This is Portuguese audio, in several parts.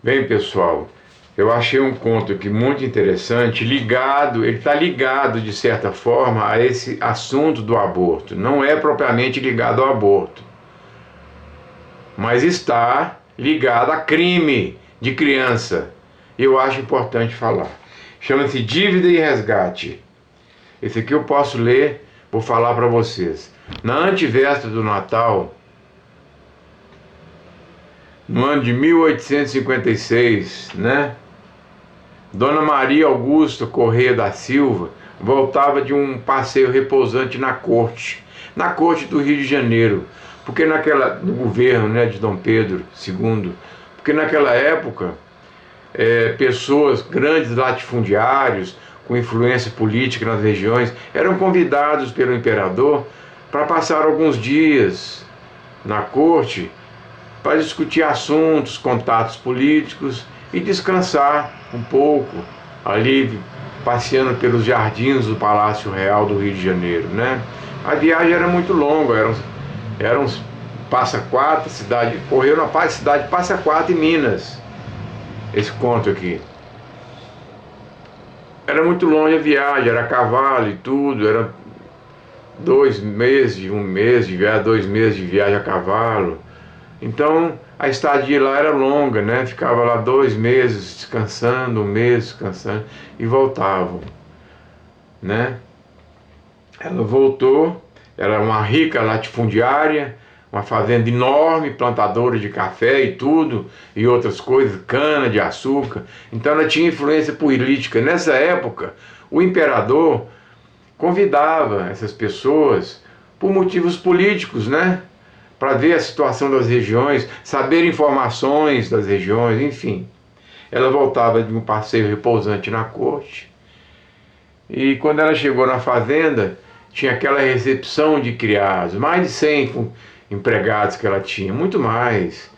Bem, pessoal, eu achei um conto aqui muito interessante, ele está ligado de certa forma a esse assunto do aborto. Não é propriamente ligado ao aborto, mas está ligado a crime de criança. Eu acho importante falar. Chama-se Dívida e Resgate. Esse aqui eu posso ler, vou falar para vocês. Na antevéspera do Natal, no ano de 1856, né? Dona Maria Augusta Correia da Silva voltava de um passeio repousante na corte do Rio de Janeiro, porque no governo, né, de Dom Pedro II, porque naquela época pessoas, grandes latifundiários com influência política nas regiões, eram convidados pelo imperador para passar alguns dias na corte para discutir assuntos, contatos políticos e descansar um pouco ali passeando pelos jardins do Palácio Real do Rio de Janeiro, né? A viagem era muito longa, eram uns Passa Quatro, correu na cidade de Passa Quatro, em Minas. Esse conto aqui. Era muito longe a viagem, era a cavalo e tudo, era 2 meses, 1 mês de viagem, 2 meses de viagem a cavalo. Então a estadia lá era longa, né? Ficava lá 2 meses descansando, 1 mês descansando e voltavam, né? Ela voltou, era uma rica latifundiária, uma fazenda enorme, plantadora de café e tudo, e outras coisas, cana de açúcar. Então ela tinha influência política. Nessa época, o imperador convidava essas pessoas por motivos políticos, né? Para ver a situação das regiões, saber informações das regiões, enfim. Ela voltava de um passeio repousante na corte. E quando ela chegou na fazenda, tinha aquela recepção de criados, mais de 100 empregados que ela tinha, muito mais.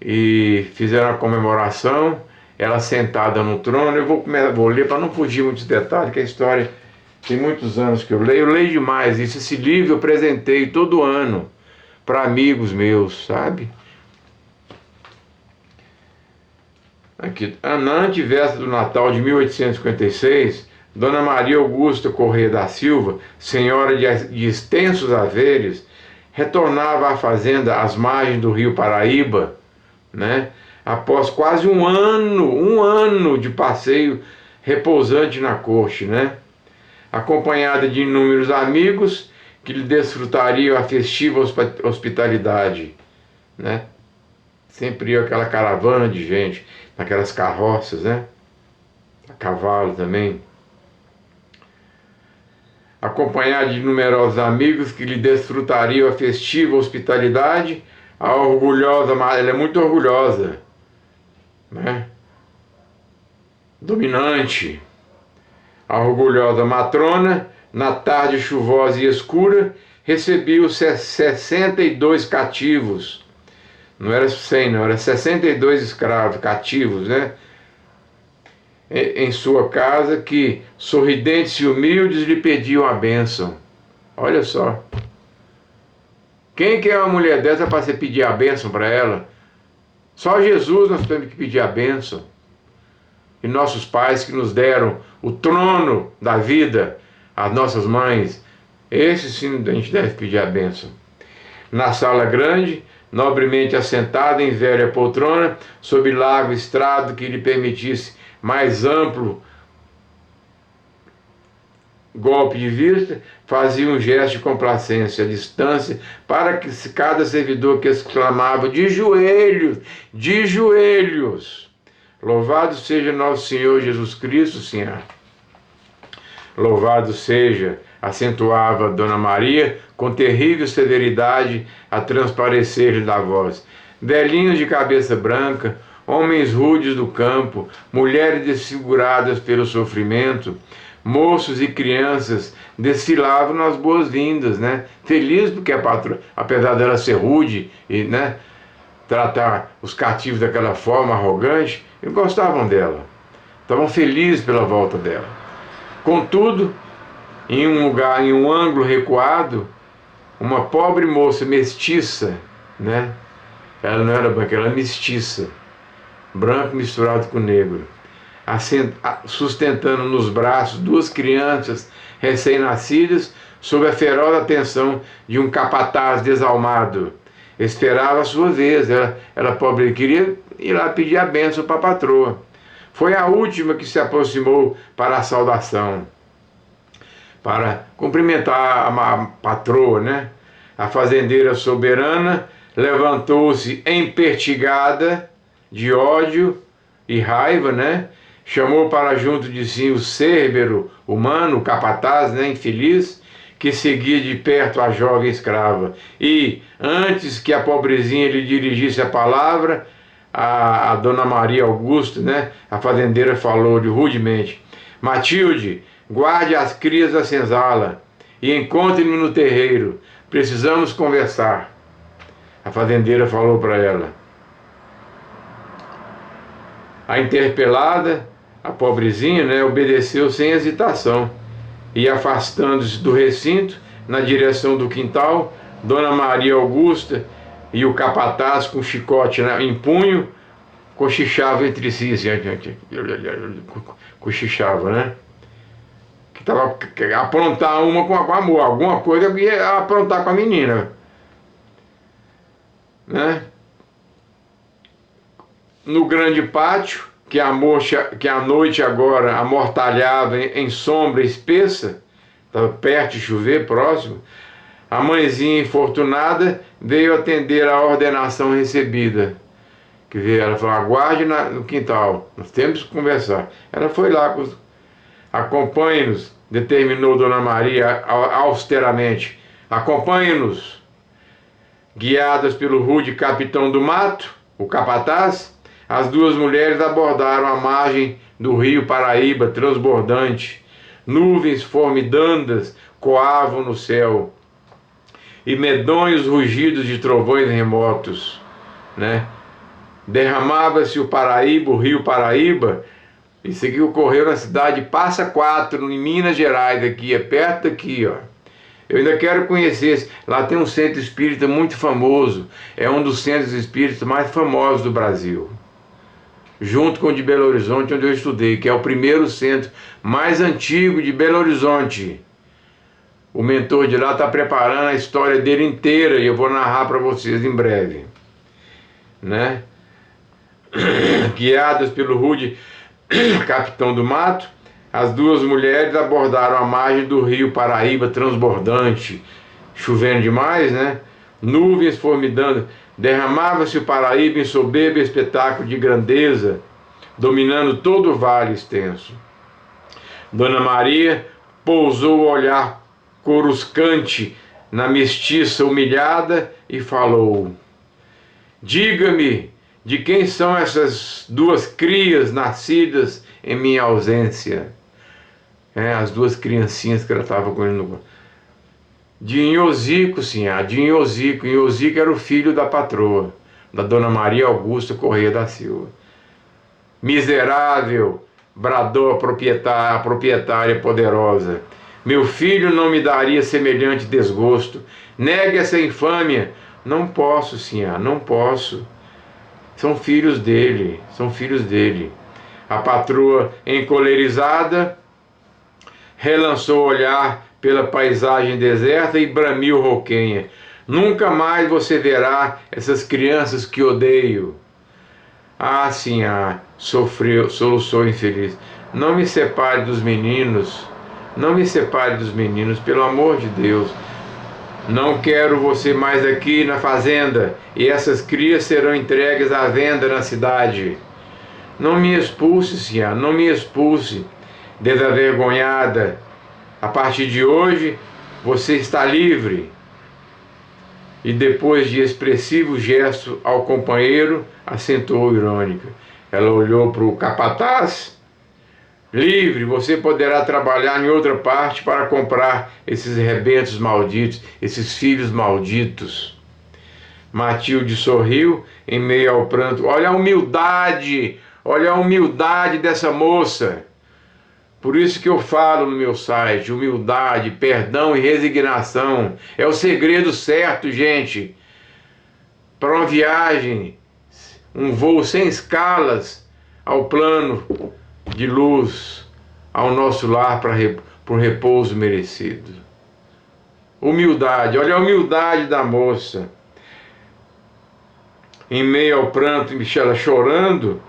E fizeram a comemoração, ela sentada no trono. Eu vou ler para não fugir muitos detalhes, que a história tem muitos anos que eu leio demais isso. Esse livro eu presentei todo ano para amigos meus, sabe? Aqui, na antevéspera do Natal de 1856, Dona Maria Augusta Correia da Silva, senhora de extensos haveres, retornava à fazenda às margens do rio Paraíba, né? Após quase um ano de passeio repousante na corte, né? Acompanhada de inúmeros amigos que lhe desfrutariam a festiva hospitalidade, né? Sempre ia aquela caravana de gente, naquelas carroças, né? A cavalo também. Acompanhada de numerosos amigos que lhe desfrutariam a festiva hospitalidade, a orgulhosa, ela é muito orgulhosa, né? Dominante. A orgulhosa matrona, na tarde chuvosa e escura, recebia os 62 cativos. Não era 100, não, era 62 escravos cativos, né? Em sua casa, que, sorridentes e humildes, lhe pediam a bênção. Olha só. Quem que é uma mulher dessa para você pedir a bênção para ela? Só Jesus nós temos que pedir a bênção. E nossos pais que nos deram o trono da vida, as nossas mães, esses sim a gente deve pedir a bênção. Na sala grande, nobremente assentada em velha poltrona, sob largo estrado que lhe permitisse mais amplo golpe de vista, fazia um gesto de complacência à distância, para que cada servidor que exclamava de joelhos, louvado seja nosso Senhor Jesus Cristo, Senhor. Louvado seja, acentuava Dona Maria, com terrível severidade, a transparecer-lhe da voz. Velhinhos de cabeça branca, homens rudes do campo, mulheres desfiguradas pelo sofrimento, moços e crianças desfilavam nas boas-vindas, né? Feliz porque a patroa, apesar dela ser rude e, né, tratar os cativos daquela forma arrogante, eles gostavam dela. Estavam felizes pela volta dela. Contudo, em um ângulo recuado, uma pobre moça mestiça, né? Ela não era branca, ela era mestiça. branco misturado com negro, sustentando nos braços duas crianças recém-nascidas, sob a feroz atenção de um capataz desalmado. Esperava a sua vez, ela pobre queria ir lá pedir a bênção para a patroa. Foi a última que se aproximou para a saudação, para cumprimentar a patroa, né? A fazendeira soberana levantou-se empertigada de ódio e raiva, né? Chamou para junto de si o cérbero humano, o capataz, né? Infeliz, que seguia de perto a jovem escrava. E, antes que a pobrezinha lhe dirigisse a palavra, a dona Maria Augusta, né? A fazendeira falou-lhe rudemente: Matilde, guarde as crias da senzala e encontre-me no terreiro. Precisamos conversar. A fazendeira falou para ela. A interpelada, a pobrezinha, né, obedeceu sem hesitação. E, afastando-se do recinto, na direção do quintal, Dona Maria Augusta e o capataz com chicote, né, em punho, cochichavam entre si, assim, cochichava, né? Que estava a aprontar uma com amor, alguma coisa eu ia aprontar com a menina, né? No grande pátio, que a noite agora amortalhava em sombra espessa, estava perto de chover, próximo, a mãezinha infortunada veio atender a ordenação recebida. Que veio, ela falou: aguarde no quintal, nós temos que conversar. Ela foi lá, acompanhe-nos, determinou Dona Maria austeramente. Acompanhe-nos. Guiadas pelo rude capitão do mato, o capataz, as duas mulheres abordaram a margem do rio Paraíba transbordante. Nuvens formidandas coavam no céu e medonhos rugidos de trovões remotos, né? Derramava-se o Paraíba, o rio Paraíba. Isso aqui ocorreu na cidade de Passa Quatro, em Minas Gerais, aqui, é perto daqui, ó. Eu ainda quero conhecer, lá tem um centro espírita muito famoso, é um dos centros espíritas mais famosos do Brasil, junto com o de Belo Horizonte, onde eu estudei, que é o primeiro centro mais antigo de Belo Horizonte. O mentor de lá está preparando a história dele inteira e eu vou narrar para vocês em breve, né? Guiadas pelo rude capitão do mato, as duas mulheres abordaram a margem do rio Paraíba transbordante, chovendo demais, né? Nuvens formidando, derramava-se o Paraíba em soberbo espetáculo de grandeza, dominando todo o vale extenso. Dona Maria pousou o olhar coruscante na mestiça humilhada e falou: diga-me, de quem são essas duas crias nascidas em minha ausência? As duas criancinhas que ela estava com ele no... De Inhozico, senhor, de Inhozico. Inhozico era o filho da patroa, da Dona Maria Augusta Correia da Silva. Miserável, bradou a proprietária poderosa. Meu filho não me daria semelhante desgosto. Negue essa infâmia. Não posso, senhor, não posso. São filhos dele, são filhos dele. A patroa, encolerizada, relançou o olhar pela paisagem deserta e bramiu rouquenha: nunca mais você verá essas crianças que odeio. Ah, senhor, soluçou infeliz. Não me separe dos meninos, não me separe dos meninos, pelo amor de Deus. Não quero você mais aqui na fazenda, e essas crias serão entregues à venda na cidade. Não me expulse, senhor, não me expulse. Desavergonhada, a partir de hoje você está livre. E depois de expressivo gesto ao companheiro, assentou irônica. Ela olhou para o capataz. Livre, você poderá trabalhar em outra parte para comprar esses rebentos malditos, esses filhos malditos. Matilde sorriu em meio ao pranto. Olha a humildade dessa moça. Por isso que eu falo no meu site, humildade, perdão e resignação. É o segredo certo, gente, para uma viagem um voo sem escalas ao plano de luz, ao nosso lar por repouso merecido. Humildade, olha a humildade da moça. Em meio ao pranto, ela chorando,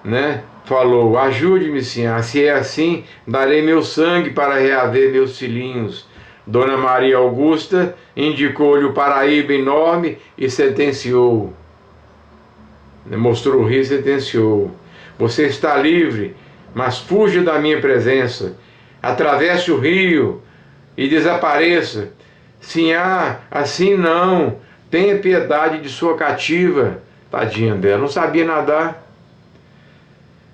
né? Falou: ajude-me, senhor, se é assim, darei meu sangue para reaver meus filhinhos. Dona Maria Augusta indicou-lhe o Paraíba enorme e sentenciou. Mostrou o rio e sentenciou: você está livre, mas fuja da minha presença. Atravesse o rio e desapareça. Sinhá, assim não. Tenha piedade de sua cativa. Tadinha dela, não sabia nadar.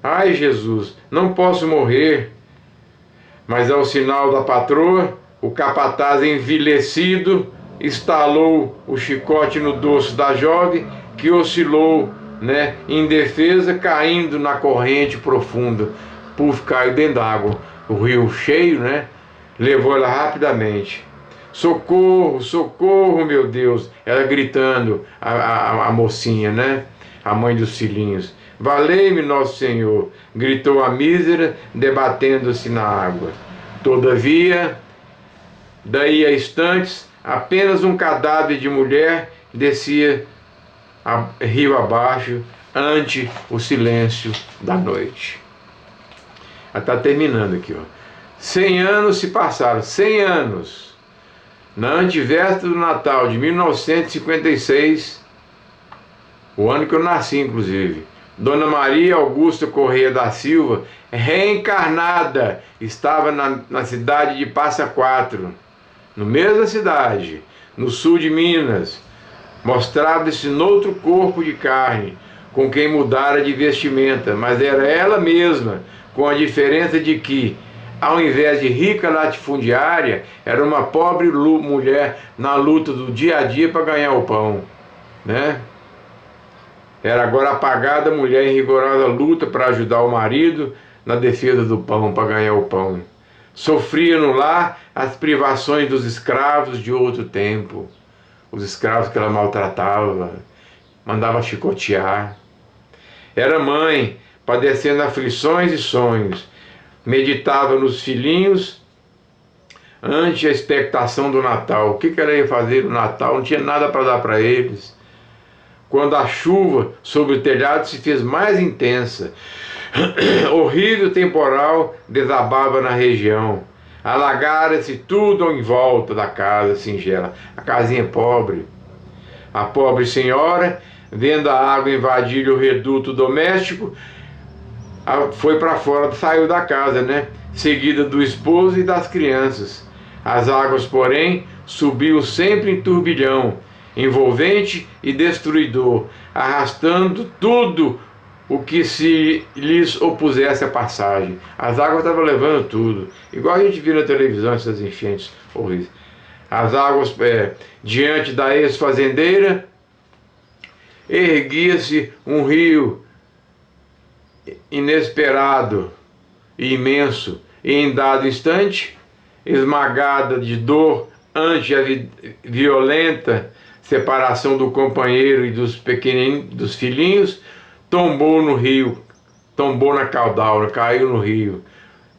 Ai, Jesus, não posso morrer. Mas ao sinal da patroa, o capataz envilecido estalou o chicote no dorso da jovem, que oscilou, né, indefesa, caindo na corrente profunda. Puf, caiu dentro d'água. O rio cheio, né, levou ela rapidamente. Socorro, socorro, meu Deus! Ela gritando, a mocinha, né, a mãe dos filhinhos. Valei-me, nosso Senhor! Gritou a mísera, debatendo-se na água. Todavia, daí a instantes, apenas um cadáver de mulher descia rio abaixo, ante o silêncio da noite. Ela está terminando aqui, ó. 100 anos se passaram, 100 anos. Na antevéspera do Natal de 1956, o ano que eu nasci, inclusive, Dona Maria Augusta Correia da Silva, reencarnada, estava na cidade de Passa Quatro, no mesma cidade, no sul de Minas. Mostrava-se noutro corpo de carne, com quem mudara de vestimenta, mas era ela mesma, com a diferença de que, ao invés de rica latifundiária, era uma pobre mulher na luta do dia a dia para ganhar o pão, né? Era agora apagada mulher em rigorosa luta para ajudar o marido na defesa do pão, para ganhar o pão. Sofria no lar as privações dos escravos de outro tempo, os escravos que ela maltratava, mandava chicotear. Era mãe, padecendo aflições e sonhos, meditava nos filhinhos ante a expectação do Natal. O que ela ia fazer no Natal? Não tinha nada para dar para eles. Quando a chuva sobre o telhado se fez mais intensa, horrível temporal desabava na região. Alagara-se tudo em volta da casa singela, a casinha pobre. A pobre senhora, vendo a água invadir o reduto doméstico, foi para fora, saiu da casa, né? Seguida do esposo e das crianças. As águas, porém, subiam sempre em turbilhão, envolvente e destruidor, arrastando tudo o que se lhes opusesse à passagem. As águas estavam levando tudo, igual a gente viu na televisão essas enchentes horríveis. As águas, diante da ex-fazendeira, erguia-se um rio inesperado e imenso, e em dado instante, esmagada de dor ante a violenta separação do companheiro e dos pequeninos, dos filhinhos, tombou no rio, tombou na caudal, caiu no rio,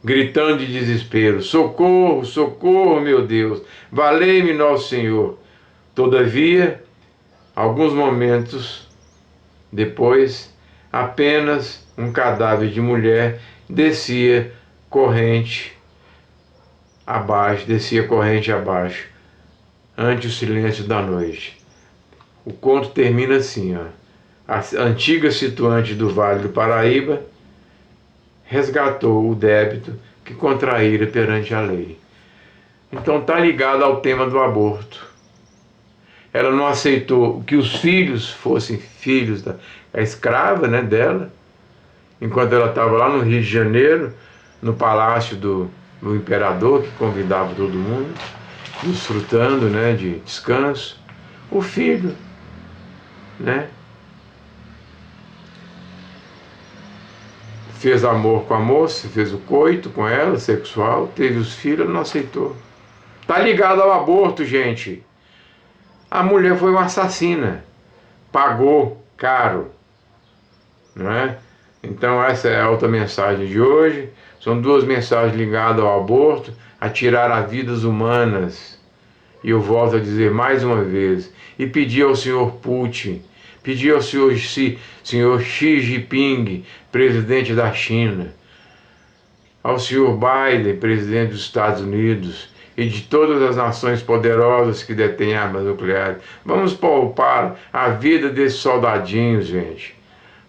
gritando de desespero: socorro, socorro, meu Deus, valei-me, nosso Senhor. Todavia, alguns momentos depois, apenas um cadáver de mulher descia corrente abaixo, ante o silêncio da noite. O conto termina assim, ó. A antiga situante do Vale do Paraíba resgatou o débito que contraíra perante a lei. Então está ligado ao tema do aborto. Ela não aceitou que os filhos fossem filhos da escrava, né, dela, enquanto ela estava lá no Rio de Janeiro, no palácio do imperador, que convidava todo mundo, desfrutando, né, de descanso. O filho, né, fez amor com a moça, fez o coito com ela, sexual, teve os filhos, ela não aceitou. Tá ligado ao aborto, gente. A mulher foi uma assassina, pagou caro. não é? Então essa é a outra mensagem de hoje. São duas mensagens ligadas ao aborto, a tirar as vidas humanas. E eu volto a dizer mais uma vez, e pedir ao senhor Putin, pedir ao senhor Xi Jinping, presidente da China, ao senhor Biden, presidente dos Estados Unidos, e de todas as nações poderosas que detêm armas nucleares. Vamos poupar a vida desses soldadinhos, gente.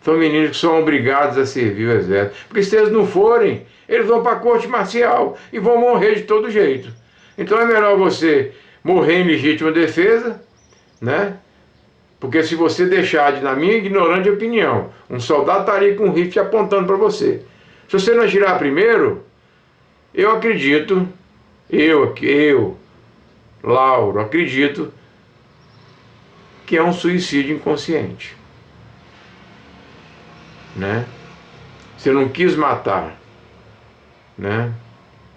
São meninos que são obrigados a servir o exército. Porque se eles não forem, eles vão para a corte marcial e vão morrer de todo jeito. Então é melhor você morrer em legítima defesa, né? Porque se você deixar de, na minha ignorante opinião, um soldado estaria com um rifle apontando para você. Se você não atirar primeiro, eu acredito, Lauro, acredito que é um suicídio inconsciente, né? Você não quis matar, né?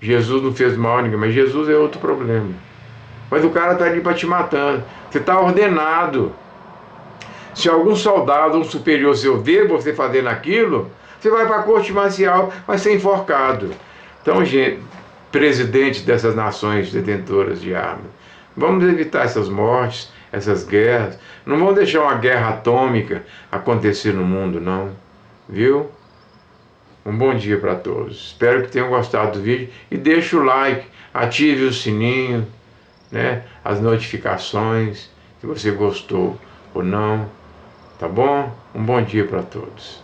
Jesus não fez mal a ninguém, mas Jesus é outro problema. Mas o cara está ali para te matando. Você está ordenado. Se algum soldado, um superior seu ver você fazendo aquilo, você vai para a corte marcial, vai ser enforcado. Então, gente, presidente dessas nações detentoras de armas, vamos evitar essas mortes, essas guerras. Não vamos deixar uma guerra atômica acontecer no mundo, não. Viu? Um bom dia para todos. Espero que tenham gostado do vídeo e deixe o like, ative o sininho, né? As notificações, se você gostou ou não. Tá bom? Um bom dia para todos.